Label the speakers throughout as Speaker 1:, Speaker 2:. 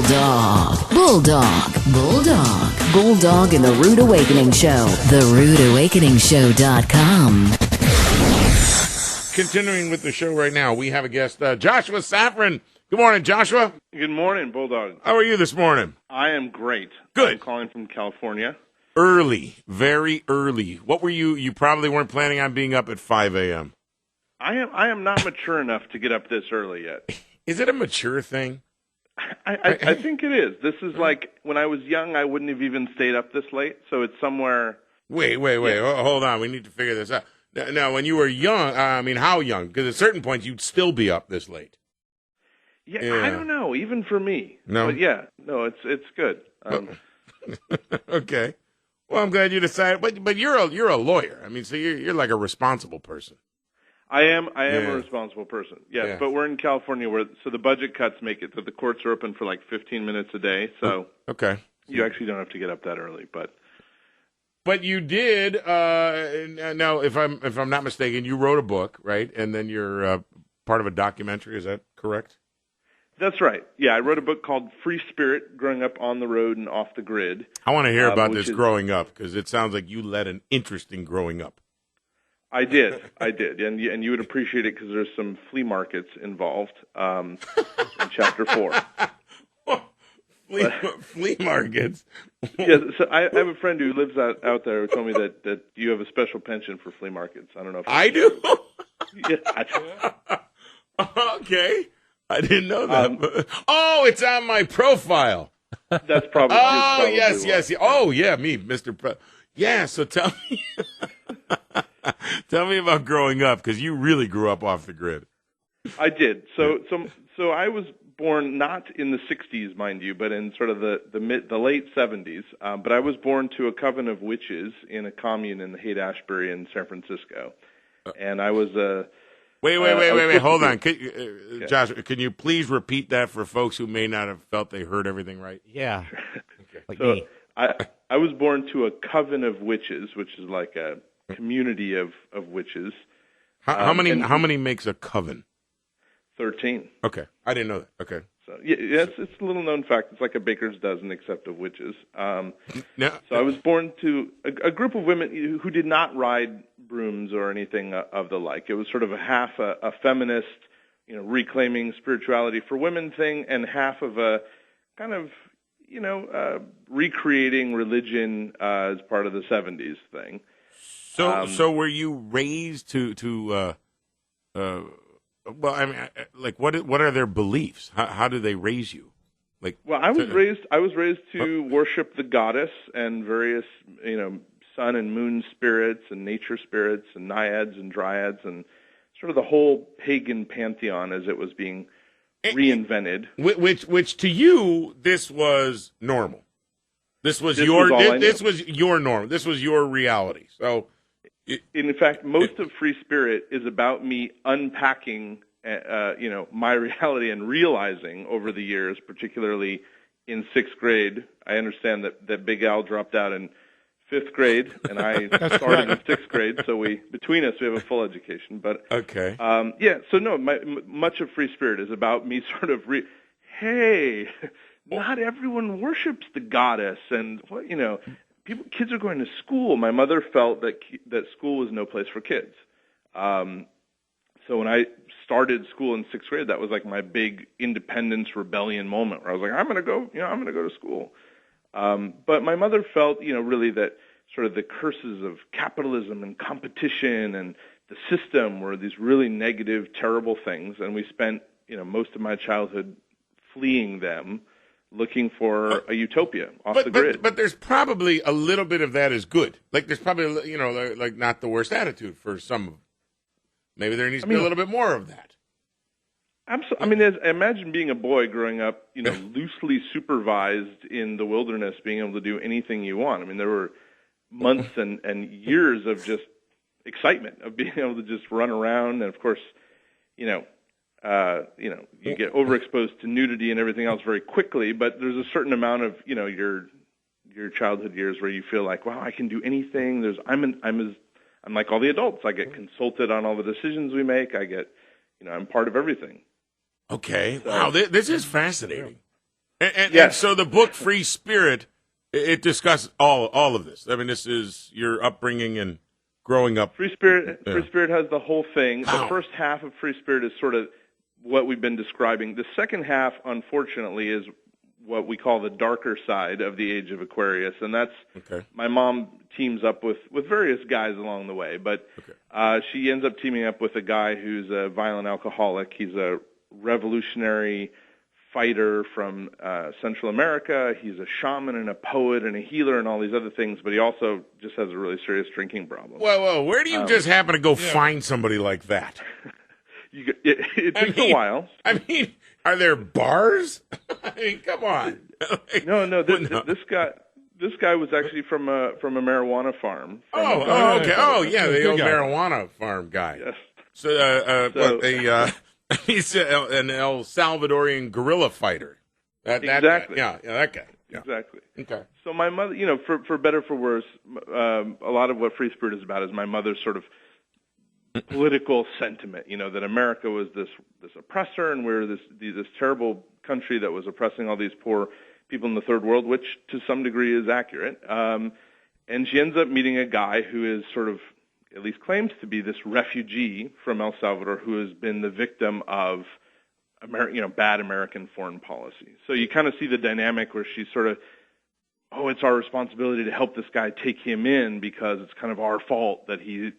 Speaker 1: Bulldog. Bulldog. Bulldog. Bulldog and the Rude Awakening Show. TheRudeAwakeningshow.com.
Speaker 2: Continuing with the show right now, we have a guest, Joshua Safran. Good morning, Joshua.
Speaker 3: Good morning, Bulldog.
Speaker 2: How are you this morning?
Speaker 3: I am great.
Speaker 2: Good.
Speaker 3: I'm calling from California.
Speaker 2: Early, very early. What were you? You probably weren't planning on being up at 5 a.m.
Speaker 3: I am not mature enough to get up this early yet.
Speaker 2: Is it a mature thing?
Speaker 3: I think it is. This is like when I was young, I wouldn't have even stayed up this late. So it's somewhere.
Speaker 2: Wait.
Speaker 3: Yeah.
Speaker 2: Hold on. We need to figure this out. Now, when you were young, how young? Because at certain points, you'd still be up this late.
Speaker 3: Yeah, I don't know. Even for me.
Speaker 2: No.
Speaker 3: But it's good.
Speaker 2: Okay. Well, I'm glad you decided. But you're a lawyer. I mean, so you're like a responsible person.
Speaker 3: I am a responsible person. Yes,
Speaker 2: Yeah.
Speaker 3: but we're in California so the budget cuts make it that the courts are open for like 15 minutes a day. So
Speaker 2: okay,
Speaker 3: you actually don't have to get up that early, but
Speaker 2: you did. Now, if I'm not mistaken, you wrote a book, right? And then you're part of a documentary. Is that correct?
Speaker 3: That's right. Yeah, I wrote a book called Free Spirit, Growing Up on the Road and Off the Grid.
Speaker 2: I want to hear about this growing up, because it sounds like you led an interesting growing up.
Speaker 3: I did, and you would appreciate it because there's some flea markets involved in Chapter 4.
Speaker 2: Flea markets?
Speaker 3: Yeah, so I have a friend who lives out there who told me that you have a special penchant for flea markets. I don't know if
Speaker 2: I do?
Speaker 3: Yeah.
Speaker 2: Okay. I didn't know that. It's on my profile.
Speaker 3: That's probably.
Speaker 2: Yes. Oh, yeah, me, Mr. Yeah, so tell me, tell me about growing up, because you really grew up off the grid.
Speaker 3: I did. So I was born not in the '60s, mind you, but in sort of the late '70s. But I was born to a coven of witches in a commune in the Haight-Ashbury in San Francisco, and I was a.
Speaker 2: Wait. Hold on. Josh, can you please repeat that for folks who may not have felt they heard everything right?
Speaker 4: Yeah.
Speaker 2: Okay.
Speaker 4: Like
Speaker 3: so
Speaker 4: me.
Speaker 3: I was born to a coven of witches, which is like a community of witches.
Speaker 2: How many makes a coven?
Speaker 3: 13.
Speaker 2: Okay. I didn't know that. Okay.
Speaker 3: So yeah, it's a little known fact. It's like a baker's dozen, except of witches. So I was born to a group of women who did not ride brooms or anything of the like. It was sort of a feminist, reclaiming spirituality for women thing, and half of a kind of, recreating religion as part of the '70s thing.
Speaker 2: So were you raised to well, I mean, like, what are their beliefs? How do they raise you? Like,
Speaker 3: well, I was raised to worship the goddess and various, sun and moon spirits and nature spirits and naiads and dryads and sort of the whole pagan pantheon as it was being reinvented.
Speaker 2: Which to you, this was normal. This was your norm. This was your reality. So.
Speaker 3: In fact, most of Free Spirit is about me unpacking, my reality and realizing over the years, particularly in 6th grade. I understand that Big Al dropped out in 5th grade, and I started in 6th grade. So between us, we have a full education. But
Speaker 2: okay,
Speaker 3: So no, much of Free Spirit is about me sort of hey, not everyone worships the goddess, and what kids are going to school. My mother felt that school was no place for kids. So when I started school in 6th grade, that was like my big independence rebellion moment where I was like, I'm going to go to school. But my mother felt, really that sort of the curses of capitalism and competition and the system were these really negative, terrible things. And we spent, most of my childhood fleeing them, looking for a utopia off the grid.
Speaker 2: But there's probably a little bit of that is good. Like, there's probably, like not the worst attitude for some of them. Maybe there needs to be a little bit more of that.
Speaker 3: Absolutely. I mean, imagine being a boy growing up, loosely supervised in the wilderness, being able to do anything you want. I mean, there were months and years of just excitement of being able to just run around. And, of course, you get overexposed to nudity and everything else very quickly, but there's a certain amount of, your childhood years where you feel like, wow, I can do anything. I'm like all the adults. I get consulted on all the decisions we make. I get, I'm part of everything.
Speaker 2: Okay. So, wow, this is fascinating. And so the book Free Spirit, it discusses all of this. I mean, this is your upbringing and growing up.
Speaker 3: Free Spirit has the whole thing. Wow. The first half of Free Spirit is sort of what we've been describing. The second half, unfortunately, is what we call the darker side of the age of Aquarius, and that's my mom teams up with various guys along the way, but she ends up teaming up with a guy who's a violent alcoholic. He's a revolutionary fighter from Central America. He's a shaman and a poet and a healer and all these other things, but he also just has a really serious drinking problem.
Speaker 2: Well, where do you just happen to go find somebody like that?
Speaker 3: It takes a while.
Speaker 2: I mean, are there bars? I mean, come on.
Speaker 3: No. This guy was actually from a marijuana farm.
Speaker 2: Okay. Oh, yeah, the old marijuana farm guy.
Speaker 3: Yes.
Speaker 2: So, he's an El Salvadorian guerrilla fighter.
Speaker 3: Exactly.
Speaker 2: That guy. Yeah.
Speaker 3: Exactly.
Speaker 2: Okay.
Speaker 3: So my mother, for better or for worse, a lot of what Free Spirit is about is my mother's sort of political sentiment. That America was this oppressor, and we're this terrible country that was oppressing all these poor people in the third world, which to some degree is accurate. And she ends up meeting a guy who is sort of, at least claims to be, this refugee from El Salvador who has been the victim of bad American foreign policy. So you kind of see the dynamic where she's sort of, it's our responsibility to help this guy, take him in, because it's kind of our fault that he's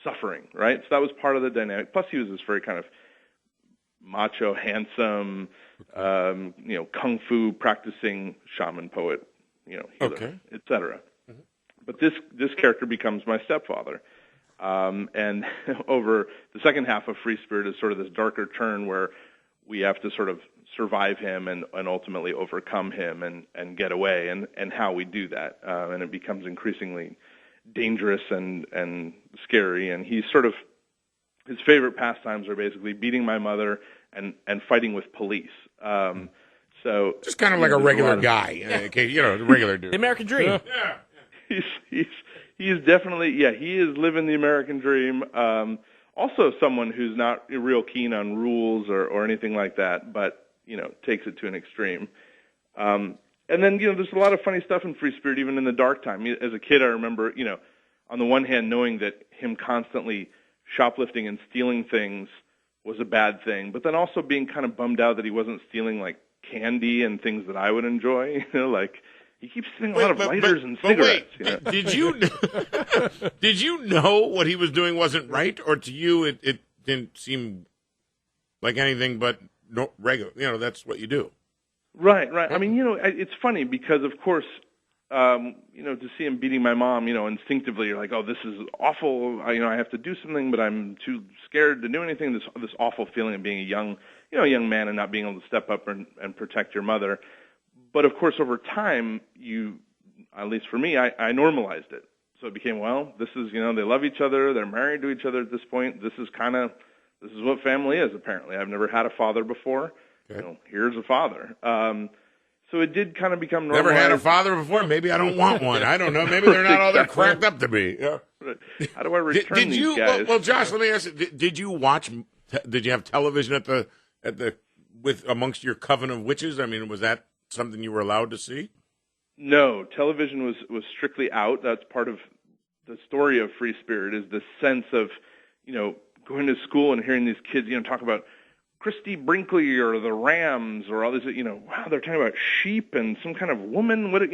Speaker 3: suffering, right? So that was part of the dynamic. Plus he was this very kind of macho, handsome, kung fu practicing shaman, poet, healer, etc. But this character becomes my stepfather. And over the second half of Free Spirit is sort of this darker turn where we have to sort of survive him and ultimately overcome him and get away, and how we do that. And it becomes increasingly dangerous and scary. And he's sort of, his favorite pastimes are basically beating my mother and fighting with police. So
Speaker 2: just kind of like a regular guy, the regular dude.
Speaker 4: The American dream.
Speaker 2: Yeah.
Speaker 3: He's definitely, he is living the American dream. Also someone who's not real keen on rules or anything like that, but, takes it to an extreme. And then, there's a lot of funny stuff in Free Spirit, even in the dark time. As a kid, I remember, on the one hand, knowing that him constantly shoplifting and stealing things was a bad thing, but then also being kind of bummed out that he wasn't stealing, like, candy and things that I would enjoy, like, he keeps stealing a lot of lighters and cigarettes.
Speaker 2: Did you know what he was doing wasn't right, or to you it didn't seem like anything but regular? That's what you do.
Speaker 3: Right. I mean, it's funny because, of course, to see him beating my mom, instinctively you're like, oh, this is awful. I have to do something, but I'm too scared to do anything. This awful feeling of being a young man and not being able to step up and protect your mother. But of course, over time, at least for me, I normalized it. So it became, this is, they love each other. They're married to each other at this point. This is what family is, apparently. I've never had a father before. Okay. Here's a father. So it did kind of become normalized.
Speaker 2: Never had a father before? Maybe I don't want one. I don't know. Maybe they're not all they're cracked up to be. Yeah.
Speaker 3: How do I return these guys?
Speaker 2: Well, Josh, let me ask you, did you have television with amongst your coven of witches? I mean, was that something you were allowed to see?
Speaker 3: No, television was strictly out. That's part of the story of Free Spirit, is the sense of, going to school and hearing these kids, talk about Christy Brinkley or the Rams or all this, wow, they're talking about sheep and some kind of woman. What, I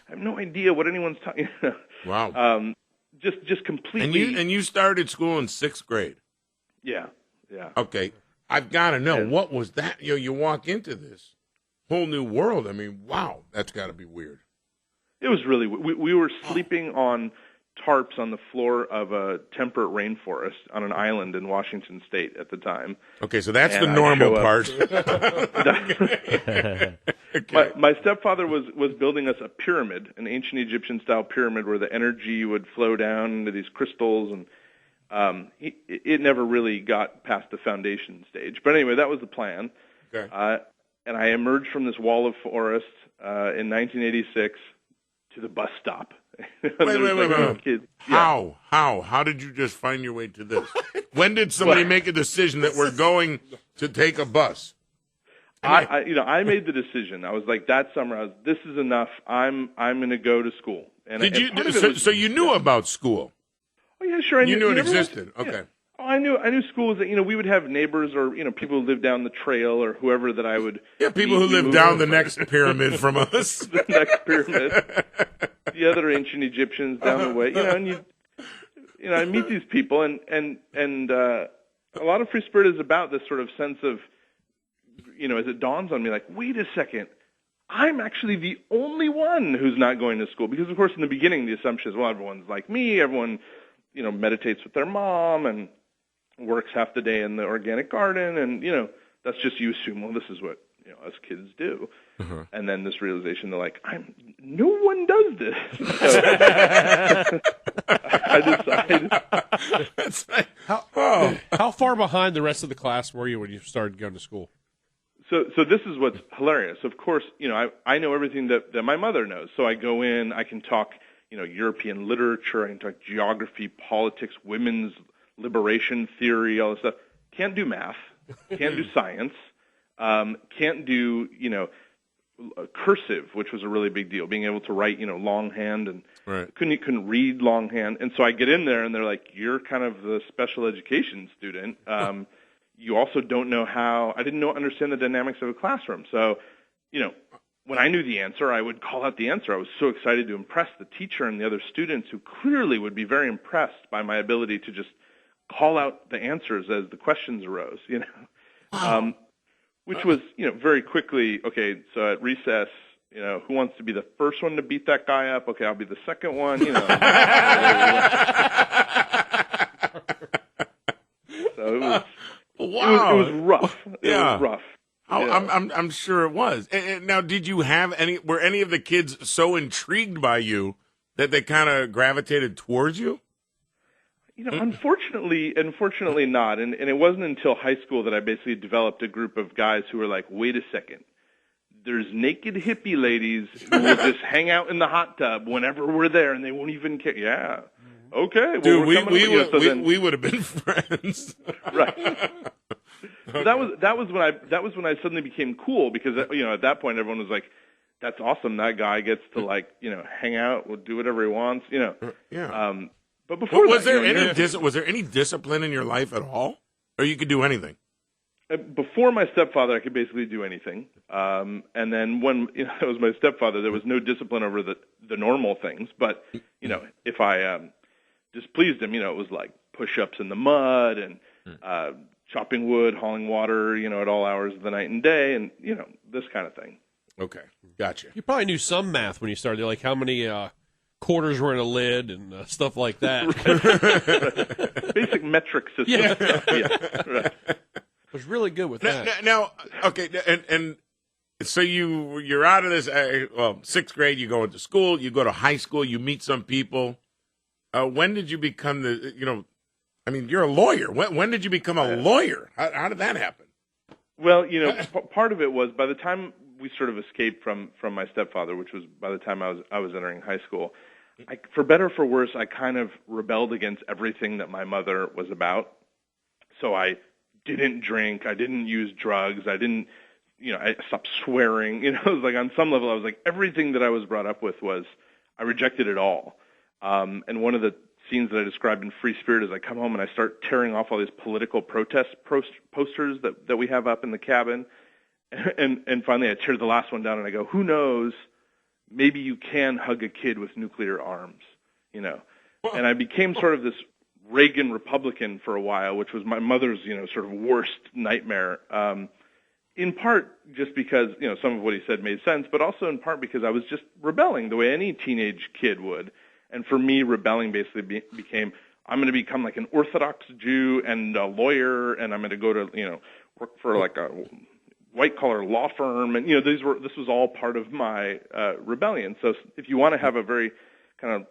Speaker 3: have no idea what anyone's talking.
Speaker 2: Wow.
Speaker 3: Just completely.
Speaker 2: And you started school in 6th grade.
Speaker 3: Yeah.
Speaker 2: Okay, I've got to know, what was that? You walk into this whole new world. I mean, wow, that's got to be weird.
Speaker 3: It was really. We were sleeping on tarps on the floor of a temperate rainforest on an island in Washington State at the time.
Speaker 2: Okay, so that's the normal part.
Speaker 3: Okay. My stepfather was building us a pyramid, an ancient Egyptian-style pyramid where the energy would flow down into these crystals, and it never really got past the foundation stage. But anyway, that was the plan.
Speaker 2: Okay.
Speaker 3: And I emerged from this wall of forest in 1986 to the bus stop.
Speaker 2: Wait.
Speaker 3: Kids.
Speaker 2: How did you just find your way to this? When did somebody make a decision that we're going to take a bus?
Speaker 3: I made the decision. I was like, that summer, this is enough. I'm going to go to school. And
Speaker 2: Did you? So you knew about school?
Speaker 3: Oh yeah, sure.
Speaker 2: You knew it existed. Okay.
Speaker 3: Yeah. Oh, I knew schools that we would have neighbors or people who lived down the trail or whoever that I would.
Speaker 2: Yeah, people who lived down the next pyramid from us.
Speaker 3: The next pyramid. The other ancient Egyptians down the way. And I meet these people and a lot of Free Spirit is about this sort of sense of, as it dawns on me, like, wait a second, I'm actually the only one who's not going to school. Because, of course, in the beginning, the assumption is, well, everyone's like me. Everyone, meditates with their mom and works half the day in the organic garden. And, that's just, you assume, well, this is what, us kids do. Uh-huh. And then this realization, they're like, no one does this. So I decided.
Speaker 4: That's right. How far behind the rest of the class were you when you started going to school?
Speaker 3: So this is what's hilarious. Of course, I know everything that my mother knows. So I go in, I can talk, European literature, I can talk geography, politics, women's liberation theory, all this stuff. Can't do math, can't do science, can't do, cursive, which was a really big deal, being able to write, longhand, and
Speaker 2: right.
Speaker 3: couldn't read longhand. And so I get in there and they're like, you're kind of the special education student. You also don't know I didn't understand the dynamics of a classroom. So, when I knew the answer, I would call out the answer. I was so excited to impress the teacher and the other students who clearly would be very impressed by my ability to just call out the answers as the questions arose,
Speaker 2: Wow.
Speaker 3: Which was, very quickly, okay, so at recess, who wants to be the first one to beat that guy up? Okay, I'll be the second one, So it was...
Speaker 2: Wow.
Speaker 3: It was rough. It was rough.
Speaker 2: I'm sure it was. And now, were any of the kids so intrigued by you that they kind of gravitated towards you?
Speaker 3: Unfortunately not. And it wasn't until high school that I basically developed a group of guys who were like, wait a second. There's naked hippie ladies who will just hang out in the hot tub whenever we're there, and they won't even care. Yeah. Okay. Well,
Speaker 2: dude, we would have been friends.
Speaker 3: Right. So that was when I suddenly became cool, because at that point everyone was like, that's awesome, that guy gets to hang out, will do whatever he wants,
Speaker 2: Yeah.
Speaker 3: But before
Speaker 2: was there any discipline in your life at all, or you could do anything?
Speaker 3: Before my stepfather, I could basically do anything. And then when it was my stepfather, there was no discipline over the normal things. But if I displeased him, it was like push-ups in the mud and chopping wood, hauling water, at all hours of the night and day, and this kind of thing.
Speaker 2: Okay, gotcha.
Speaker 4: You probably knew some math when you started, like how many quarters were in a lid and stuff like that.
Speaker 3: Basic metric system.
Speaker 4: Yeah.
Speaker 3: Yeah, right.
Speaker 4: Was really good with that.
Speaker 2: Now, okay, and so you're out of this. Sixth grade, you go into school. You go to high school. You meet some people. When did you become you're a lawyer. When did you become a lawyer? How did that happen?
Speaker 3: Well, part of it was by the time we sort of escaped from my stepfather, which was by the time I was entering high school. For better or for worse, I kind of rebelled against everything that my mother was about. So I didn't drink. I didn't use drugs. I didn't, I stopped swearing. It was like on some level, I was like, everything that I was brought up with I rejected it all. And one of the scenes that I described in Free Spirit is I come home and I start tearing off all these political protest posters that we have up in the cabin. And finally I tear the last one down and I go, who knows, maybe you can hug a kid with nuclear arms, And I became sort of this Reagan Republican for a while, which was my mother's, sort of worst nightmare. In part just because, some of what he said made sense, but also in part because I was just rebelling the way any teenage kid would. And for me, rebelling basically became, I'm going to become like an Orthodox Jew and a lawyer, and I'm going to go to, work for like a white-collar law firm. And, this was all part of my rebellion. So if you want to have a very kind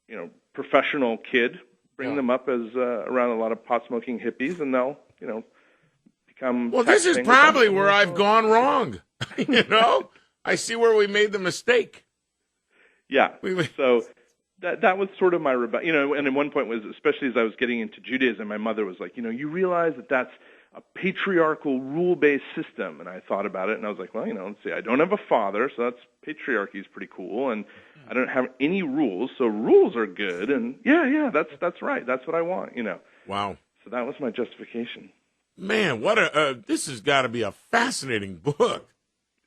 Speaker 3: of, professional kid, bring them up as around a lot of pot-smoking hippies, and they'll, become...
Speaker 2: Well, this is probably where I've gone wrong. I see where we made the mistake.
Speaker 3: Yeah. So... That was sort of my rebellion, and at one point was, especially as I was getting into Judaism, my mother was like, you realize that that's a patriarchal rule-based system. And I thought about it, and I was like, well, let's see, I don't have a father, so that's patriarchy is pretty cool, and I don't have any rules, so rules are good. And yeah, that's right, that's what I want,
Speaker 2: Wow.
Speaker 3: So that was my justification.
Speaker 2: Man, what this has got to be a fascinating book.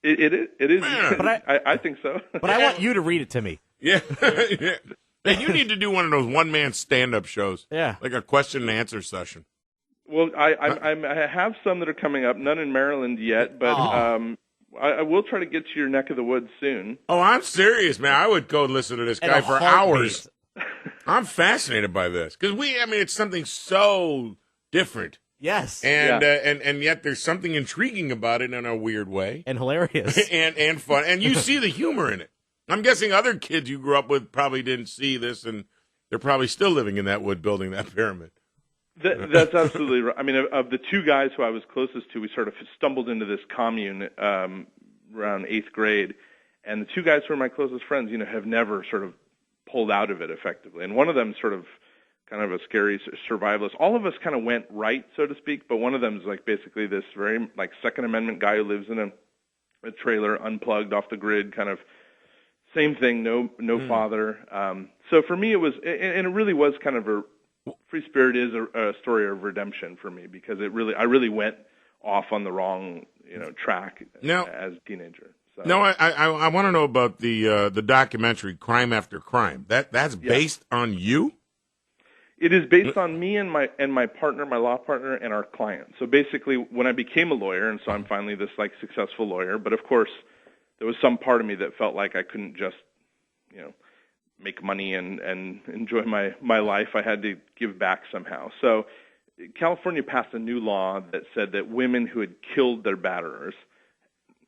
Speaker 3: It is.
Speaker 2: Man.
Speaker 5: But
Speaker 3: I think so.
Speaker 5: But I want you to read it to me.
Speaker 2: Yeah. Yeah. Hey, you need to do one of those one-man stand-up shows.
Speaker 5: Yeah.
Speaker 2: Like a question and answer session.
Speaker 3: Well, I have some that are coming up, none in Maryland yet, but I will try to get to your neck of the woods soon.
Speaker 2: Oh, I'm serious, man. I would go listen to this guy for hours. I'm fascinated by this because it's something so different.
Speaker 5: Yes.
Speaker 2: And yet there's something intriguing about it in a weird way.
Speaker 5: And hilarious.
Speaker 2: and fun. And you see the humor in it. I'm guessing other kids you grew up with probably didn't see this, and they're probably still living in that wood building that pyramid.
Speaker 3: That's absolutely right. I mean, of the two guys who I was closest to, we sort of stumbled into this commune around 8th grade, and the two guys who are my closest friends, have never sort of pulled out of it effectively. And one of them sort of kind of a scary survivalist. All of us kind of went right, so to speak, but one of them is like basically this very like Second Amendment guy who lives in a trailer, unplugged, off the grid, kind of same thing, no father. So for me it was, and it really was kind of Free Spirit is a story of redemption for me, because I really went off on the wrong track as a teenager. So.
Speaker 2: No, I want to know about the documentary Crime After Crime. That's based on you?
Speaker 3: It is based on me and my partner, my law partner, and our client. So basically, when I became a lawyer, and so I'm finally this like successful lawyer, but of course, there was some part of me that felt like I couldn't just, make money and enjoy my life. I had to give back somehow. So California passed a new law that said that women who had killed their batterers,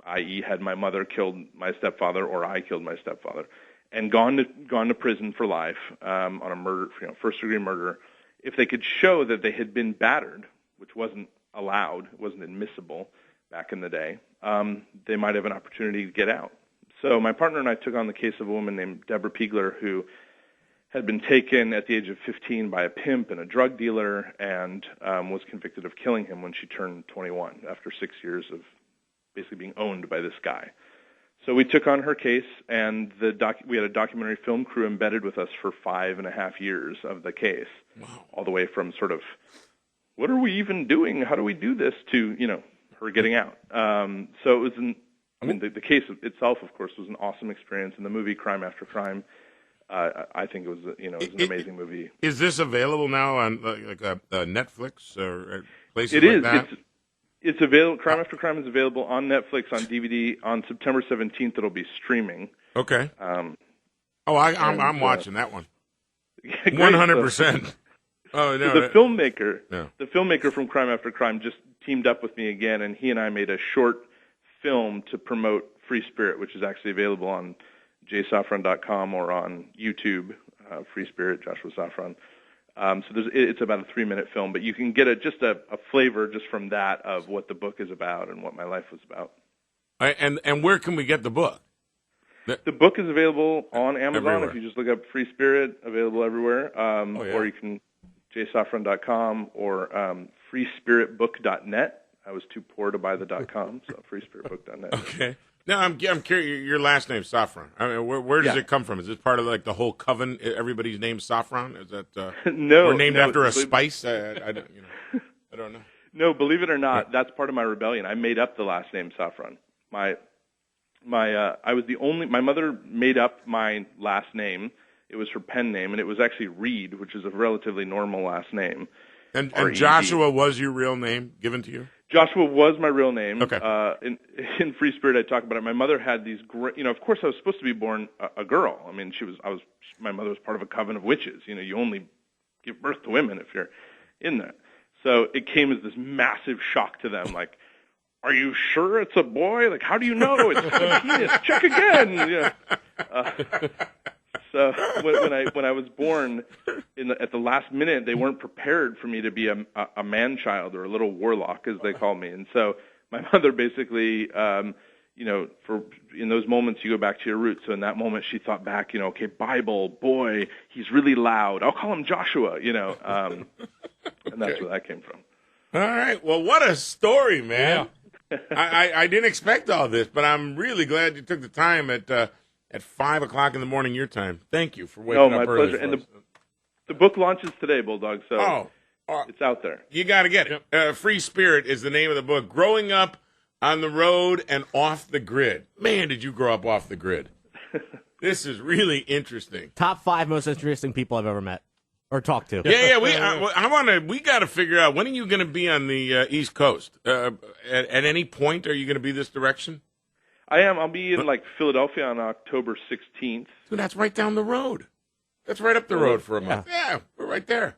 Speaker 3: i.e. had my mother killed my stepfather or I killed my stepfather, and gone to prison for life on a murder, first-degree murder, if they could show that they had been battered, which wasn't allowed, wasn't admissible back in the day, they might have an opportunity to get out. So my partner and I took on the case of a woman named Deborah Piegler, who had been taken at the age of 15 by a pimp and a drug dealer, and was convicted of killing him when she turned 21 after 6 years of basically being owned by this guy. So we took on her case, and we had a documentary film crew embedded with us for 5.5 years of the case, all the way from sort of, what are we even doing? How do we do this? To her getting out. So it was the case itself, of course, was an awesome experience, and the movie Crime After Crime, I think it was an amazing movie.
Speaker 2: Is this available now on like a Netflix or places
Speaker 3: like
Speaker 2: that?
Speaker 3: It's available. Crime After Crime is available on Netflix on DVD on September 17th. It'll be streaming.
Speaker 2: Okay. I'm watching that one. 100%. Oh no!
Speaker 3: So the filmmaker from Crime After Crime just teamed up with me again, and he and I made a short film to promote Free Spirit, which is actually available on jsafran.com or on YouTube, Free Spirit, Joshua Safran. So it's about a 3-minute film, but you can get just a flavor just from that of what the book is about and what my life was about.
Speaker 2: And where can we get the book?
Speaker 3: The book is available on Amazon.
Speaker 2: Everywhere.
Speaker 3: If you just look up Free Spirit, available everywhere. Or you can jsafran.com or freespiritbook.net. I was too poor to buy the .com, so freespiritbook.net.
Speaker 2: Okay. Now I'm curious. Your last name Safran. I mean, where does it come from? Is this part of like the whole coven? Everybody's named Safran? Is that
Speaker 3: no?
Speaker 2: Or named after a spice? I don't know.
Speaker 3: No, believe it or not, that's part of my rebellion. I made up the last name Safran. I was the only. My mother made up my last name. It was her pen name, and it was actually Reed, which is a relatively normal last name.
Speaker 2: And Joshua was your real name given to you?
Speaker 3: Joshua was my real name.
Speaker 2: Okay.
Speaker 3: In Free Spirit, I talk about it. My mother had these great, of course I was supposed to be born a girl. I mean, my mother was part of a coven of witches. You only give birth to women if you're in that. So it came as this massive shock to them, like, are you sure it's a boy? Like, how do you know? It's a penis. Check again. Yeah. So when I was born, at the last minute, they weren't prepared for me to be a man-child or a little warlock, as they call me. And so my mother basically, for in those moments, you go back to your roots. So in that moment, she thought back, okay, Bible, boy, he's really loud. I'll call him Joshua, and that's where that came from.
Speaker 2: All right. Well, what a story, man. I didn't expect all this, but I'm really glad you took the time at 5 o'clock in the morning your time. Thank you for waking
Speaker 3: my
Speaker 2: up early.
Speaker 3: pleasure. And the book launches today, Bulldog, so it's out there.
Speaker 2: You got to get it. Free Spirit is the name of the book. Growing Up on the Road and Off the Grid. Man, did you grow up off the grid. This is really interesting.
Speaker 5: Top 5 most interesting people I've ever met or talked to.
Speaker 2: Yeah. We got to figure out, when are you going to be on the East Coast? At any point, are you going to be this direction?
Speaker 3: I am. I'll be in Philadelphia on October 16th.
Speaker 2: Dude, that's right down the road. That's right up the road for a month. Yeah, we're right there.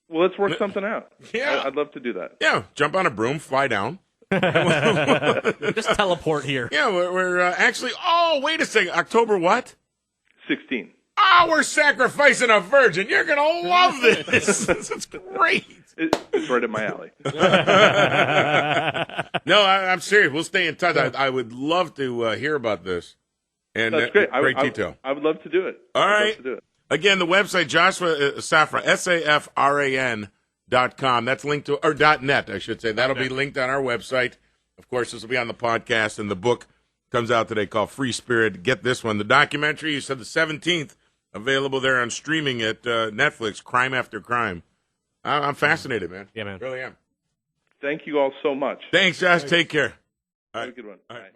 Speaker 3: Well, let's work something out.
Speaker 2: Yeah.
Speaker 3: I'd love to do that.
Speaker 2: Yeah, jump on a broom, fly down.
Speaker 5: Just teleport here.
Speaker 2: Yeah, we're actually. Oh, wait a second. October what?
Speaker 3: 16.
Speaker 2: Oh, we're sacrificing a virgin. You're gonna love this. This is great.
Speaker 3: It's right up my alley.
Speaker 2: No, I'm serious. We'll stay in touch. I would love to hear about this. And
Speaker 3: That's great.
Speaker 2: Great detail.
Speaker 3: I would love to do it.
Speaker 2: All right.
Speaker 3: I'd love to do it.
Speaker 2: Again, the website, Joshua Safran, SAFRAN.com. That's linked to, or .net, I should say. That'll be linked on our website. Of course, this will be on the podcast, and the book comes out today called Free Spirit. Get this one. The documentary, you said the 17th, available there on streaming at Netflix, Crime After Crime. I'm fascinated, man.
Speaker 5: Yeah, man.
Speaker 2: Really am.
Speaker 3: Thank you all so much.
Speaker 2: Thanks, Josh. Take care.
Speaker 3: Have a good one.
Speaker 2: All right.